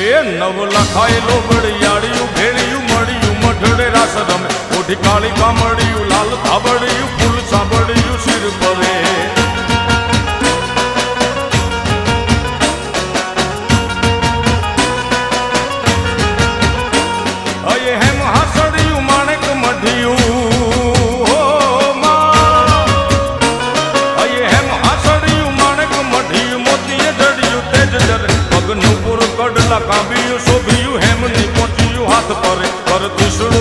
એ નવ લખાયેલો બળિયાળિયું ભેળિયું મળ્યું મઢડે રાસ રમે ઓઢી કાળી કામળિયું લાલ ધાબળિયું ફૂલ સાંભળિયું શિર પરે અયે હેમ હાસડિયું માણેક મઢિયું અયે હેમ હાસડિયું માણેક મઢિયું મોતીએ જડિયું તેજ જરે પગનું પૂર કડલા કાંબિયું શોભિયું હેમની પહોંચ્યું હાથ પરે પર તીસું